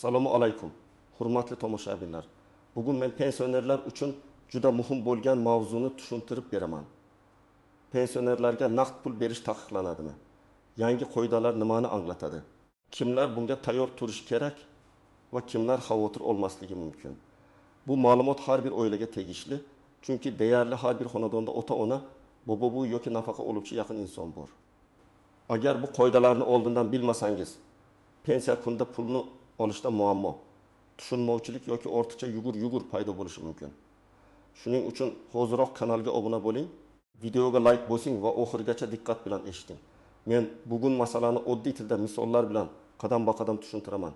Assalomu alaykum. Hurmatli tomoshabinlar. Bugun men pensionerlar uchun juda muhim bo'lgan mavzuni tushuntirib beraman. Pensionerlarga naqd pul berish taqiqlanadimi? Yangi qoidalar nimani anglatadi? Kimlar bunga tayyor turishi kerak va kimlar xavotir olmasligi mumkin? Bu ma'lumot har bir oilaga tegishli, chunki deyarli har bir xonadonda ota-ona, bobo-bu yoki nafaqa oluvchi yaqin inson bor. Agar bu qoidalarni oldindan bilmasangiz, pensiya kunida pulni olishda muammo, tushunmovchilik yoki ortiqcha yugur paydo bo'lishi mumkin. Shuning uchun hoziroq kanalga obuna bo'ling, videoga like bosing va oxirigacha diqqat bilan eshiting. Men bugun masalani oddiy tilda misollar bilan qadam-baqadam tushuntiraman.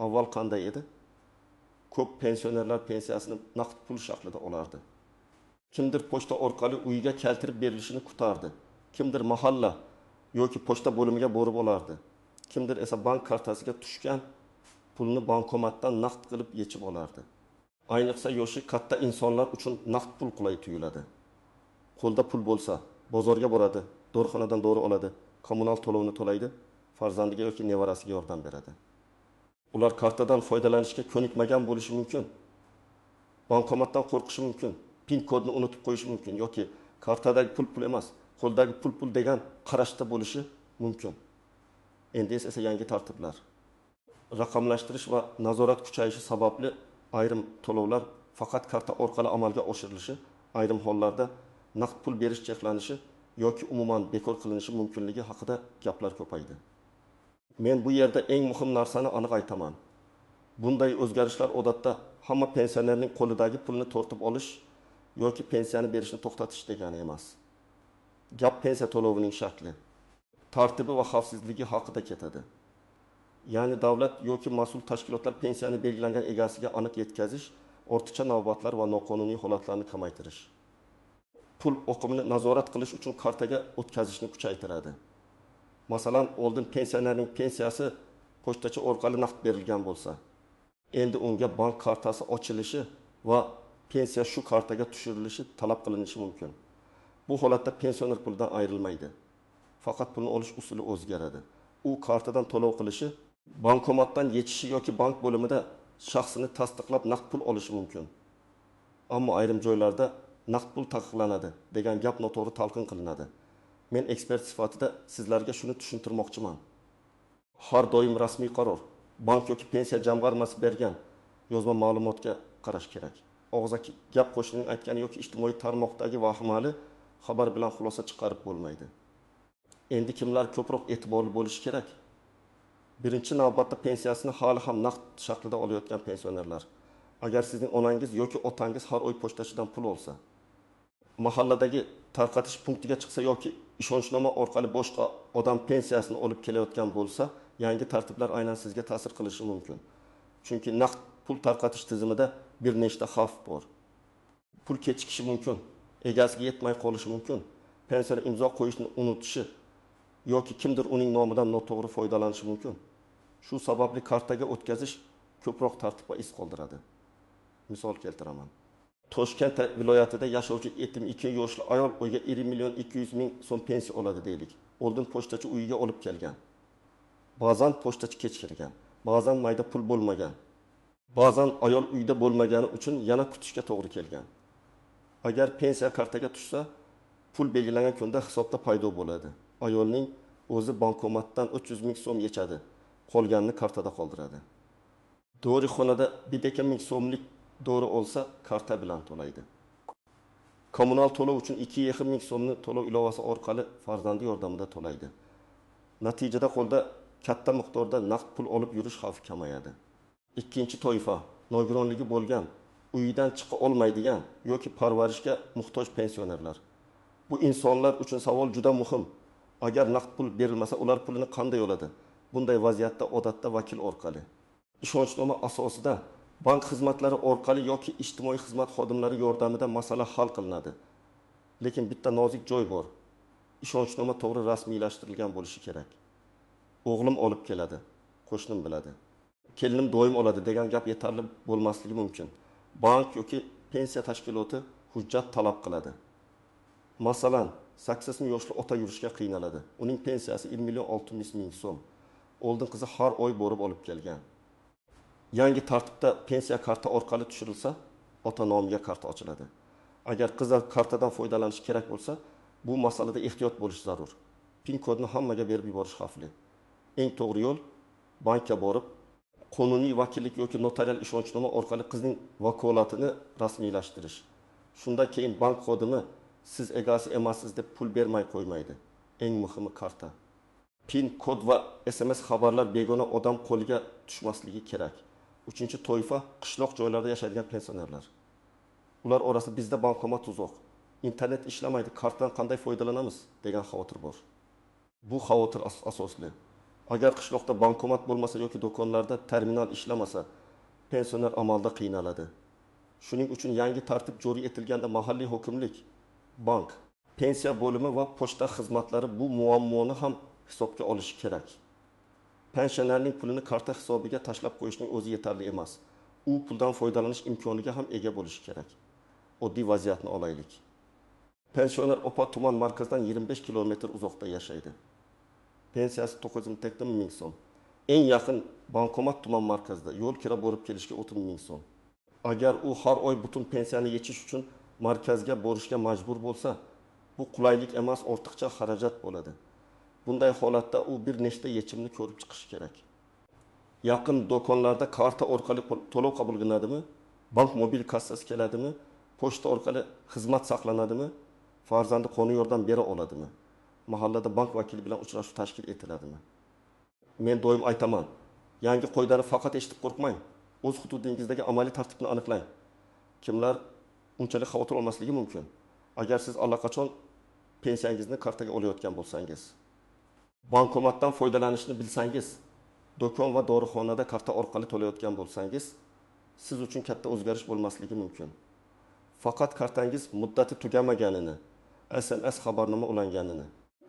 Avval qanday edi? Ko'p pensionerlar pensiyasini naqd pul shaklida olardi. Kimdir pochta orqali uyiga keltirib berilishini kutardi. Kimdir mahalla yoki pochta bo'limiga borib olardi. Kimdir esa bank kartasiga tushgan pulni bankomatdan naqd qilib yechib olardi. Ayniqsa yoshi katta insonlar uchun naqd pul qulay tuyuladi. Qo'lda pul bo'lsa, bozorga boradi, dorixonadan dori oladi, kommunal to'lovni to'laydi, farzandiga yoki nevarasiga yordam beradi. Ular kartadan foydalanishga ko'nikmagan bo'lishi mumkin. Bankomatdan qo'rqishi mumkin, PIN kodni unutib qo'yishi mumkin yoki kartadagi pul emas, qo'ldagi pul degan qarashda bo'lishi mumkin. Endi esa yangi tartiblar. Raqamlashtirish va nazorat kuchayishi sababli ayrim to'lovlar faqat karta orqali amalga oshirilishi, ayrim hollarda naqd pul berish cheklanishi yoki umuman bekor qilinishi mumkinligi haqida gaplar ko'paydi. Men bu yerda eng muhim narsani aniq aytaman. Bunday o'zgarishlar odatda hamma pensionerning qo'lidagi pulni tortib olish yoki pensiyani berishni to'xtatish degani emas. Gap pensiya to'lovining shakli, tartibi va xavfsizligi haqida ketadi. Ya'ni davlat yoki mas'ul tashkilotlar pensiyani belgilangan egasiga aniq yetkazish, ortiqcha navbatlar va noqonuniy holatlarni kamaytirish. Pul oqimini nazorat qilish uchun kartaga o'tkazishni kuchaytiradi. Masalan, oldin pensionerning pensiyasi pochtachi orqali naqd berilgan bo'lsa, endi unga bank kartasi ochilishi va pensiya shu kartaga tushirilishi talab qilinishi mumkin. Bu holatda pensioner puldan ayrilmaydi. Faqat pulni olish usuli o'zgaradi. U kartadan to'lov qilishi, bankomatdan yechishi yoki bank bo'limida shaxsini tasdiqlab naqd pul olishi mumkin. Ammo ayrim joylarda naqd pul taqiqlanadi degan gap noto'g'ri talqin qilinadi. Men ekspert sifatida sizlarga shuni tushuntirmoqchiman. Har doim rasmiy qaror, bank yoki pensiya jamg'armasi bergan yozma ma'lumotga qarash kerak. Og'zaki gap qo'shnining aytgani yoki ijtimoiy tarmoqdagi vahimali xabar bilan xulosa chiqarib bo'lmaydi. Endi kimlar ko'proq e'tiborli bo'lishi kerak? Birinchi navbatda pensiyasini hali ham naqd shaklida olayotgan pensionerlar. Agar sizning onangiz yoki otangiz har oy pochtachidan pul olsa, mahalladagi tarqatish punktiga chiqsa yoki ishonchnoma orqali boshqa odam pensiyasini olib kelayotgan bo'lsa, yangi tartiblar aynan sizga ta'sir qilishi mumkin. Chunki naqd pul tarqatish tizimida bir nechta xavf bor. Pul kechikishi mumkin, egasiga yetmay qolishi mumkin, pensiyaga imzo qo'yishni unutishi yoki kimdir uning nomidan noto'g'ri foydalanishi mumkin. Shu sababli kartaga o'tkazish ko'proq tartib va iz qoldiradi. Misol keltiraman. Toshkent viloyatida yashovchi 72 yoshli ayol uyga 20.200.000 so'm pensiya oladi deylik. Oldin pochtachi uyiga olib kelgan. Ba'zan pochtachi kech kirgan, ba'zan mayda pul bo'lmagan. Ba'zan ayol uyda bo'lmagani uchun yana kutishga to'g'ri kelgan. Agar pensiya kartaga tushsa, pul belgilangan kunda hisobda paydo bo'ladi. Ayolning o'zi bankomatdan 300.000 so'm yechadi, qolganini kartada qoldiradi. Dorixonada 1.000 so'mlik dori olsa, karta bilan to'laydi. Kommunal to'lov uchun 2.5 so'mni to'lov ilovasi orqali farzandi yordamida to'laydi. Natijada qo'lda katta miqdorda naqd pul olib yurish xavfi kamayadi. Ikkinchi toifa, nogironligi bo'lgan, uyidan chiqa olmaydigan yoki parvarishga muhtoj pensionerlar. Bu insonlar uchun savol juda muhim. Agar naqd pul berilmasa, ular pulini qanday oladi? Bunday vaziyatda odatda vakil orqali, ishonchnoma asosida, bank xizmatlari orqali yoki ijtimoiy xizmat xodimlari yordamida masala hal qilinadi. Lekin bitta nozik joy bor. Ishonchnoma to'g'ri rasmiylashtirilgan bo'lishi kerak. O'g'lim olib keladi, qo'shnim biladi. Kelinim doim oladi degan gap yetarli bo'lmasligi mumkin. Bank yoki pensiya tashkiloti hujjat talab qiladi. Masalan, 80 yoshli ota yurishga qiynaladi. Uning pensiyasi 1.600.000 so'm. Oldin qizi har oy borib olib kelgan. Yangi tartibda pensiya karta orqali tushirilsa, ota nomiga karta ochiladi. Agar qizlar kartadan foydalanish kerak bo'lsa, bu masalada ehtiyot bo'lish zarur. PIN kodni hammaga berib yuborish xavfli. Eng to'g'ri yo'l bankka borib, qonuniy vakillik yoki notarial ishonchnoma orqali qizning vakolatini rasmiylashtirish. Shundan keyin bank xodimi siz egasi emassiz deb pul bermay qo'ymaydi. Eng muhimi karta. PIN kod va SMS xabarlar begona odam qo'liga tushmasligi kerak. Uchinchi toifa qishloq joylarda yashaydigan pensionerlar. Ular orasida bizda bankomat uzoq. İnternet ishlamaydi, kartdan qanday foydalanamiz degan xavotir bor. Bu xavotir asosli. Agar qishloqda bankomat bo'lmasa yoki do'konlarda terminal ishlamasa, pensioner amalda qiynaladi. Shuning uchun yangi tartib joriy etilganda mahalliy hokimlik, bank, pensiya bo'limi va pochta xizmatlari bu muammoni ham hisobga olishi kerak. Pensionerning pulini karta hisobiga tashlab qo'yishning o'zi yetarli emas. U puldan foydalanish imkoniga ham ega bo'lishi kerak. Oddiy vaziyatni olaylik. Pensioner Opa tuman markazdan 25 kilometr uzoqda yashaydi. Pensiyasi 980 ming so'm. Eng yaqin bankomat tuman markazida, yo'l kira borib kelishga 30 ming so'm. Agar u har oy butun pensiyani yechish uchun markazga borishga majbur bo'lsa, bu qulaylik emas, ortiqcha xarajat bo'ladi. Bunday holatda u bir nechta yechimni ko'rib chiqishi kerak. Yaqin do'konlarda karta orqali to'lov qabul qilinadimi? Bank mobil kassasi keladimi? Pochta orqali xizmat saqlanadimi? Farzandi qonuniy yordam bera oladimi? Mahallada bank vakili bilan uchrashuv tashkil etiladimi? Men doim aytaman, yangi qoidani faqat eshitib qo'rqmang. O'z hududingizdagi amaliy tartibni aniqlang. Kimlar unchalik xavotir olmasligi mumkin? Agar siz allaqachon pensiyangizni kartaga olayotgan bo'lsangiz, bankomatdan foydalanishni bilsangiz, do'kon va dorixonada karta orqali to'layotgan bo'lsangiz, siz uchun katta o'zgarish bo'lmasligi mumkin. Faqat kartangiz muddati tugamaganini, SMS xabarnoma ulanganini,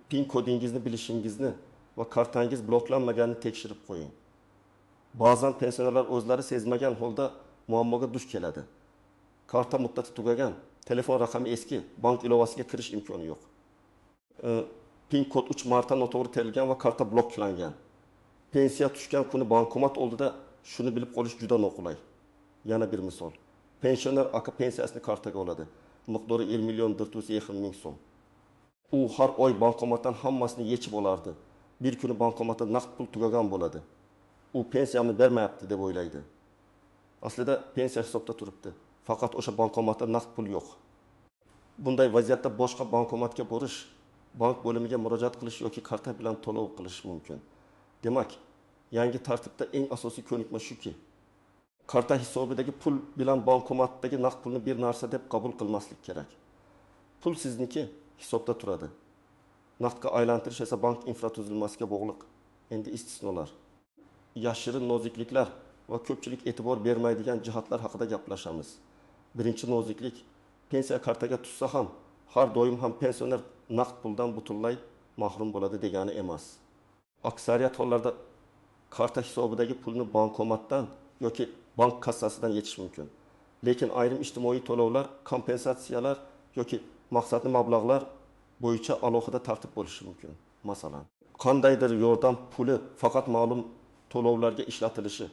PIN kodingizni bilishingizni va kartangiz bloklanmaganini tekshirib qo'ying. Ba'zan pensionerlar o'zlari sezmagan holda muammoga duch keladi. Karta muddati tugagan, telefon raqami eski, bank ilovasiga kirish imkoni yo'q. PIN kod 3 marta noto'g'ri terilgan va karta bloklangan. Pensiya tushgan kuni bankomat oldida shuni bilib qolish juda noqulay. Yana bir misol. Pensioner aka pensiyasini kartaga oladi. Miqdori 1 million 400 ming so'm. U har oy bankomatdan hammasini yechib olardi. Bir kuni bankomatda naqd pul tugagan bo'ladi. U pensiyamni bermayapti deb o'ylaydi. Aslida pensiya hisobda turibdi. Faqat o'sha bankomatda naqd pul yo'q. Bunday vaziyatda boshqa bankomatga borish, bank bo'limiga murojaat qilish yoki karta bilan to'lov qilish mumkin. Demak, yangi tartibda eng asosiy ko'nikma shuki, karta hisobidagi pul bilan bankomatdagi naqd pulni bir narsa deb qabul qilmaslik kerak. Pul sizniki, hisobda turadi. Naqdga aylantirish esa bank infratuzilmasiga bog'liq. Endi istisnolar. Yashirin nozikliklar va ko'pchilik e'tibor bermaydigan jihatlar haqida gaplashamiz. Birinchi noziklik, pensiya kartaga tushsa ham, har doim ham pensioner naqd puldan butunlay mahrum bo'ladi degani emas. Aksariyat hollarda karta hisobidagi pulni bankomatdan yoki bank kassasidan yechish mumkin. Lekin ayrim ijtimoiy to'lovlar, kompensatsiyalar yoki maqsadli mablag'lar bo'yicha alohida tartib bo'lishi mumkin. Masalan, qandaydir yordam puli faqat ma'lum to'lovlarga ishlatilishi,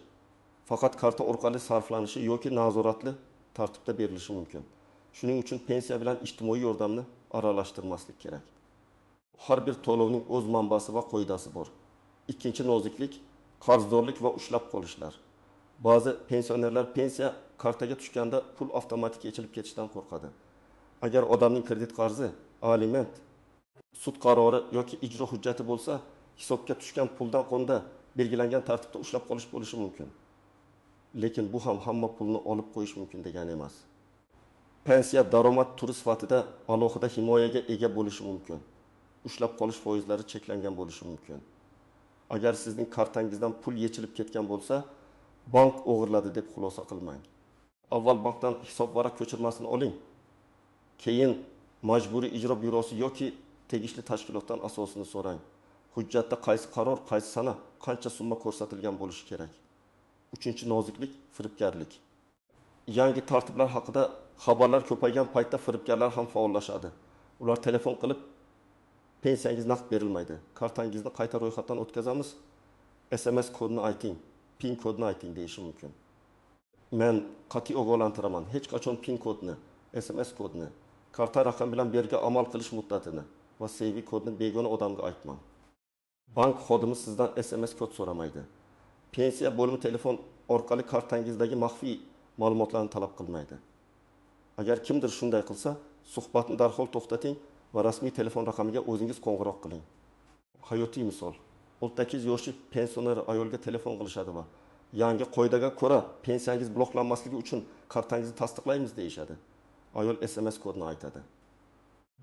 faqat karta orqali sarflanishi yoki nazoratli tartibda berilishi mumkin. Shuning uchun pensiya bilan ijtimoiy yordamni aralashtirmaslik kerak. Har bir to'lovning o'z manbasi va qoidasi bor. Ikkinchi noziklik, qarzdorlik va ushlab qolishlar. Ba'zi pensionerlar pensiya kartaga tushganda pul avtomatik yechilib ketishidan qo'rqadi. Agar odamning kredit qarzi, aliment, sud qarori yoki ijro hujjati bo'lsa, hisobga tushgan puldan qo'nda belgilangan tartibda ushlab qolish bo'lishi mumkin. Lekin bu ham hamma pulni olib qo'yish mumkin degani emas. Pensiya daromad turi sifatida alohida himoyaga ega bo'lishi mumkin. Ushlab qolish foizlari cheklangan bo'lishi mumkin. Agar sizning kartangizdan pul yechilib ketgan bo'lsa, bank o'g'irladi deb xulosa qilmang. Avval bankdan hisob varaq ko'chirmasini oling. Keyin majburiy ijro byurosi yoki tegishli tashkilotdan asosini so'rang. Hujjatda qaysi qaror, qaysi sana, qancha summa ko'rsatilgan bo'lishi kerak. Uchinchi noziklik, firibgarlik. Yangi tartiblar haqida xabarlar ko'paygan paytda firibgarlar ham faollashadi. Ular telefon qilib, pensiyangiz naqd berilmaydi, kartangizni qayta ro'yxatdan o'tkazamiz, SMS kodini ayting, PIN kodini ayting deyishi mumkin. Men qat'iy ogohlantiraman. Hech qachon PIN kodni, SMS kodni, karta raqami bilan berga amal qilish muddatini va sevgi kodni begona odamga aytmang. Bank xodimi sizdan SMS kod so'ramaydi. Pensiya bo'limi telefon orqali kartangizdagi maxfiy ma'lumotlarni talab qilmaydi. Agar kimdir shunday qilsa, suhbatni darhol to'xtating va rasmiy telefon raqamiga o'zingiz qo'ng'iroq qiling. Hayotiy misol. 18 yoshli pensioner ayolga telefon qilishadi va yangi qoidaga ko'ra pensiyangiz bloklanmasligi uchun kartangizni tasdiqlaymiz deyishadi. Ayol SMS kodini aytadi.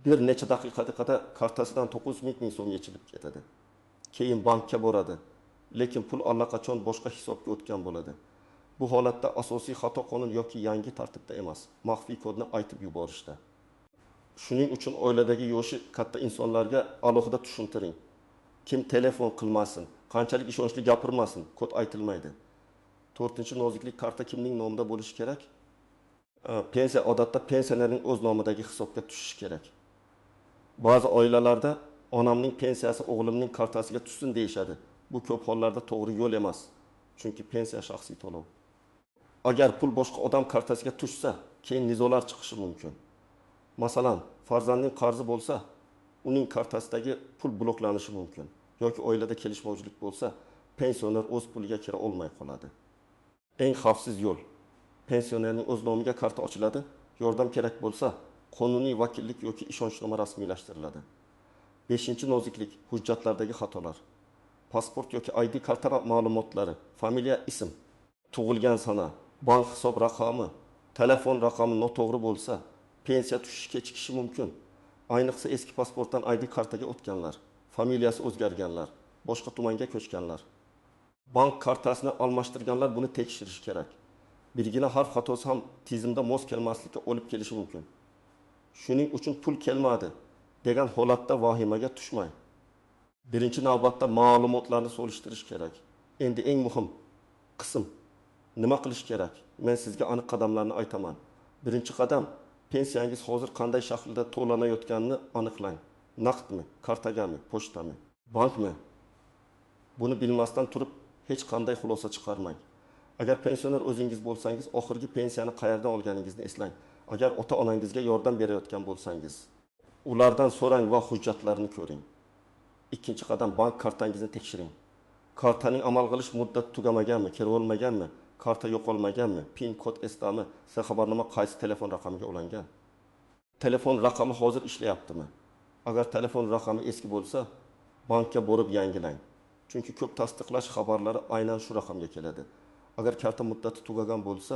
Bir necha daqiqada kartasidan 900 ming so'm yechilib ketadi. Keyin bankka boradi, lekin pul allaqachon boshqa hisobga o'tgan bo'ladi. Bu holatda asosiy xato qonun yoki yangi tartibda emas, maxfiy kodni aytib yuborishda. Shuning uchun oiladagi yoshi katta insonlarga alohida tushuntiring. Kim telefon qilmasin, qanchalik ishonchli gapirmasin, kod aytilmaydi. 4-noziklik karta kimning nomida bo'lishi kerak? Pensiya odatda pensionerning o'z nomidagi hisobga tushishi kerak. Ba'zi oilalarda onamning pensiyasi o'g'limning kartasiga tushsin deyishadi. Bu ko'p hollarda to'g'ri yo'l emas. Chunki pensiya shaxsiy to'lov. Agar pul boshqa odam kartasiga tushsa, keyin nizolar chiqishi mumkin. Masalan, farzandning qarzi bo'lsa, uning kartasidagi pul bloklanishi mumkin. Yoki oilada kelishmovchilik bo'lsa, pensioner o'z puliga kira olmay qoladi. Eng xavfsiz yo'l. Pensionerning o'z nomiga karta ochiladi, yordam kerak bo'lsa, qonuniy vakillik yoki ishonchnoma rasmiylashtiriladi. 5-noziklik, hujjatlardagi xatolar. Pasport yoki ID karta ma'lumotlari, familiya, ism, tug'ilgan sana, bank hisob raqami, telefon raqami noto'g'ri bo'lsa, pensiya tushishi kechikishi mumkin. Ayniqsa eski pasportdan ID kartaga o'tganlar, familiyasi o'zgarganlar, boshqa tumanga ko'chganlar. Bank kartasini almashtirganlar buni tekshirish kerak. Birgina harf xatosi ham tizimda mos kelmaslikka olib kelishi mumkin. Shuning uchun pul kelmadi degan holatda vahimaga tushmang. Birinchi navbatda ma'lumotlarni solishtirish kerak. Endi eng muhim qism. Nima qilish kerak? Men sizga aniq qadamlarni aytaman. Birinchi qadam, pensiyangiz hozir qanday shaklda to'lanayotganini aniqlang. Naqdmi, kartagami, pochtami, bankmi? Buni bilmasdan turib hech qanday xulosa chiqarmang. Agar pensioner o'zingiz bo'lsangiz, oxirgi pensiyani qayerdan olganingizni eslang. Agar ota-onangizga yordam berayotgan bo'lsangiz, ulardan so'rang va hujjatlarini ko'ring. Ikkinchi qadam, bank kartangizni tekshiring. Kartaning amal qilish muddati tugamaganmi, kira olmaganmi, karta yo'qolmaganmi, PIN kod esdami, xabarnoma qaysi telefon raqamiga ulangan. Telefon raqami hozir ishlayaptimi? Agar telefon raqami eski bo'lsa, bankka borib yangilang. Chunki ko'p tasdiqlash xabarlari aynan shu raqamga keladi. Agar karta muddati tugagan bo'lsa,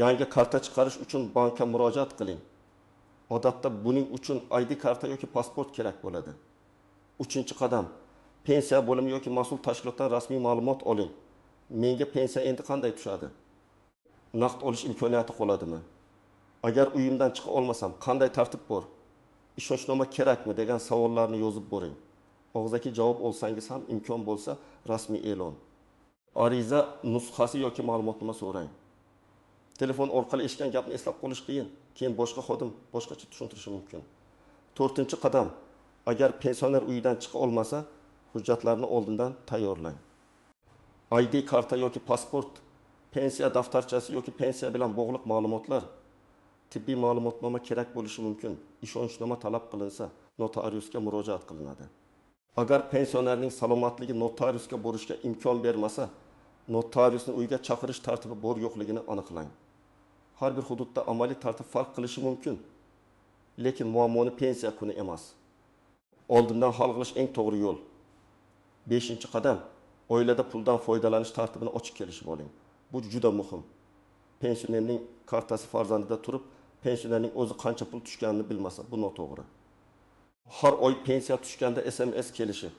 yangi karta chiqarish uchun bankka murojaat qiling. Odatda buning uchun ID karta yoki pasport kerak bo'ladi. Uchinchi qadam, pensiya bo'limi yoki mas'ul tashkilotdan rasmiy ma'lumot oling. Menga pensiya endi qanday tushadi? Naqd olish imkoniyati qoladimi? Agar uyimdan chiqa olmasam, qanday tartib bor? Ishonchnoma kerakmi degan savollarni yozib boring. Og'zaki javob olsangiz ham imkon bo'lsa, rasmiy e'lon. Ariza nusxasi yoki ma'lumotnoma so'rang. Telefon orqali eshitgan gapni eslab qolish qiyin, keyin boshqa xodim boshqacha tushuntirishi mumkin. 4-qadam, agar pensioner uyidan chiqa olmasa, hujjatlarni oldindan tayyorlang. ID karta yoki pasport, pensiya daftarchasi yoki pensiya bilan bog'liq ma'lumotlar, tibbiy ma'lumotnoma kerak bo'lishi mumkin. Ishonchnoma talab qilinsa, notariusga murojaat qilinadi. Agar pensionerning salomatligi notariusga borishga imkon bermasa, notariusni uyga chaqirish tartibi bor yo'qligini aniqlang. Har bir hududda amaliy tartib farq qilishi mumkin, lekin muammoni pensiya kuni emas. Oldindan hal qilish eng to'g'ri yo'l. 5-qadam, oilada puldan foydalanish tartibini ochib kelishib oling. Bu juda muhim. Pensionerning kartasi farzandida turib, pensionerning o'zi qancha pul tushganini bilmasa, bu noto'g'ri. Har oy pensiya tushganda SMS kelishi,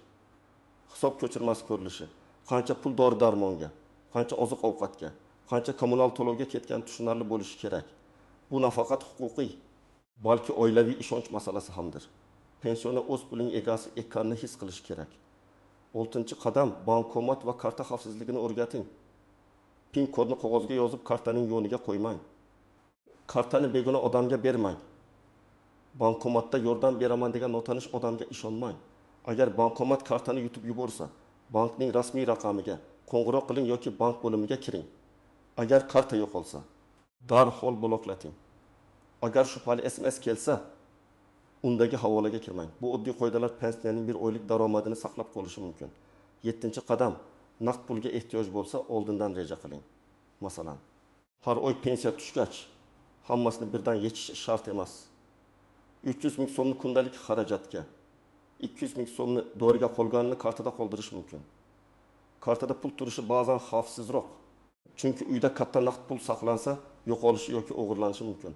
hisob ko'chirmasi ko'rilishi, qancha pul dori-darmonga, qancha oziq-ovqatga, qancha kommunal to'lovga ketgan tushunarli bo'lishi kerak. Bu nafaqat huquqiy, balki oilaviy ishonch masalasi hamdir. Pensioner o'z pulining egasi ekanini his qilish kerak. 6-qadam, bankomat va karta xavfsizligini o'rgating. PIN kodni qog'ozga yozib, kartaning yoniga qo'ymang. Kartani begona odamga bermang. Bankomatda yordam beraman degan notanish odamga ishonmang. Agar bankomat kartani yutib yuborsa, bankning rasmiy raqamiga qo'ng'iroq qiling yoki bank bo'limiga kiring. Agar karta yo'qolsa, darhol bloklating. Agar shubhali SMS kelsa, undagi havolaga kirmang. Bu oddiy qoidalar pensiyaning bir oylik daromadini saqlab qolishi mumkin. 7-qadam, naqd pulga ehtiyoj bo'lsa, oldindan reja qiling. Masalan, har oy pensiya tushgach, hammasini birdan yechish shart emas. 300 ming so'mni kundalik xarajatga, 200 ming so'mni doriga qolganini kartada qoldirish mumkin. Kartada pul turishi ba'zan xavfsizroq. Chunki uyda katta naqd pul saqlansa, yo'qolishi yoki o'g'irlanishi mumkin.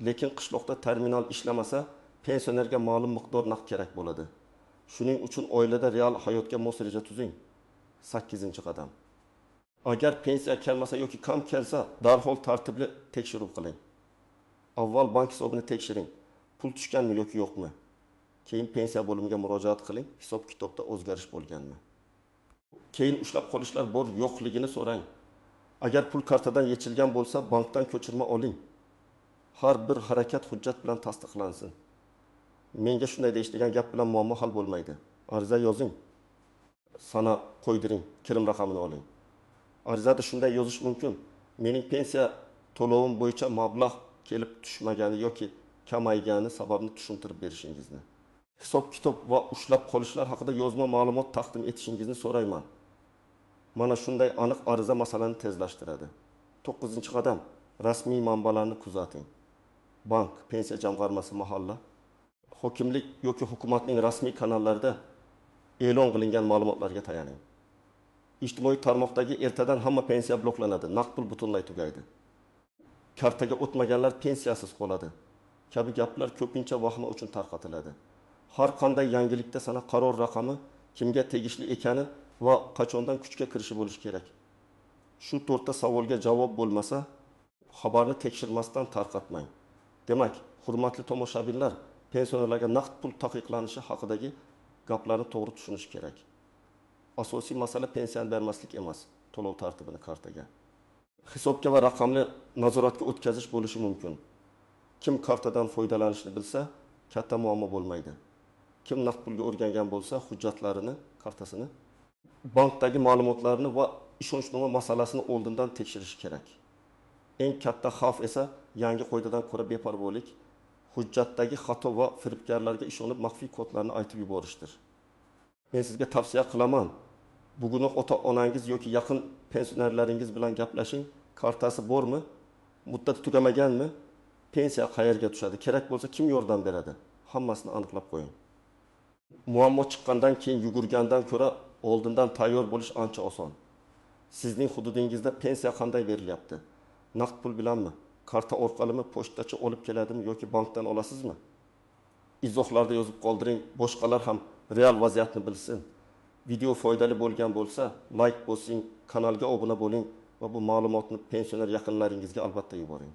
Lekin qishloqda terminal ishlamasa, pensionerga ma'lum miqdor naqd kerak bo'ladi. Shuning uchun oilada real hayotga mos reja tuzing. 8-qadam. Agar pensiya kelmasa yoki kam kelsa, darhol tartibli tekshiruv qiling. Avval bank hisobini tekshiring. Pul tushganmi yoki yo'qmi? Keyin pensiya bo'limiga murojaat qiling, hisob-kitobda o'zgarish bo'lganmi? Keyin ushlab qolishlar bor yo'qligini so'rang. Agar pul kartadan yechilgan bo'lsa, bankdan ko'chirma oling. Har bir harakat hujjat bilan tasdiqlansin. Menga shunday deyishgan gap bilan muammo hal bo'lmaydi. Ariza yozing. Sana qo'ydiring, kirim raqamini oling. Arizada shunday yozish mumkin. Mening pensiya to'lovim bo'yicha mablag' kelib tushmagani yoki kamaygani sababini tushuntirib berishingizni. Hisob-kitob va ushlab qolishlar haqida yozma ma'lumot taqdim etishingizni so'rayman. Mana shunday aniq ariza masalani tezlashtiradi. 9-qadam, rasmiy manbalarni kuzating. Bank, pensiya jamg'armasi, mahalla, hokimlik yoki hukumatning rasmiy kanallarida e'lon qilingan ma'lumotlarga tayaning. Ijtimoiy tarmoqdagi ertadan hamma pensiya bloklanadi, naqd pul butunlay tugaydi. Kartaga o'tmaganlar pensiyasiz qoladi. Kabi gaplar ko'pincha vahima uchun tarqatiladi. Har qanday yangilikda sana qaror raqami, kimga tegishli ekani va qachondan kuchga kirishi bo'lishi kerak. Shu to'rtta savolga javob bo'lmasa, xabarni tekshirmasdan tarqatmang. Demak, hurmatli tomoshabinlar, pensionerlarga naqd pul taqiqlanishi haqidagi gaplarni to'g'ri tushunish kerak. Asosiy masala pensiyani bermaslik emas, to'lov tartibini kartaga. Hisobga va raqamli nazoratga o'tkazish bo'lishi mumkin. Kim kartadan foydalanishni bilsa, katta muammo bo'lmaydi. Kim naqd pulga o'rgangan bo'lsa, hujjatlarini, kartasini, bankdagi ma'lumotlarini va ishonchnoma masalasini oldindan tekshirish kerak. Eng katta xavf esa yangi qoidadan ko'ra beparvolik, hujjatdagi xato va firibgarlarga ishonib maxfiy kodlarni aytib yuborishdir. Men sizga tavsiya qilaman. Bugunoq ota-onangiz yoki yaqin pensionerlaringiz bilan gaplashing. Kartasi bormi? Muddati tugamaganmi? Pensiya qayerga tushadi? Kerak bo'lsa kim yordam beradi? Hammasini aniqlab qo'ying. Muammo chiqqandan keyin yugurgandan ko'ra oldindan tayyor bo'lish ancha oson. Sizning hududingizda pensiya qanday berilyapti? Naqd pul bilanmi? Karta orqalimi, pochtachi olib keladimi yoki bankdan olasizmi? Izohlarda yozib qoldiring, boshqalar ham real vaziyatni bilsin. Video foydali bo'lgan bo'lsa, like bosing, kanalga obuna bo'ling va bu ma'lumotni pensioner yaqinlaringizga albatta yuboring.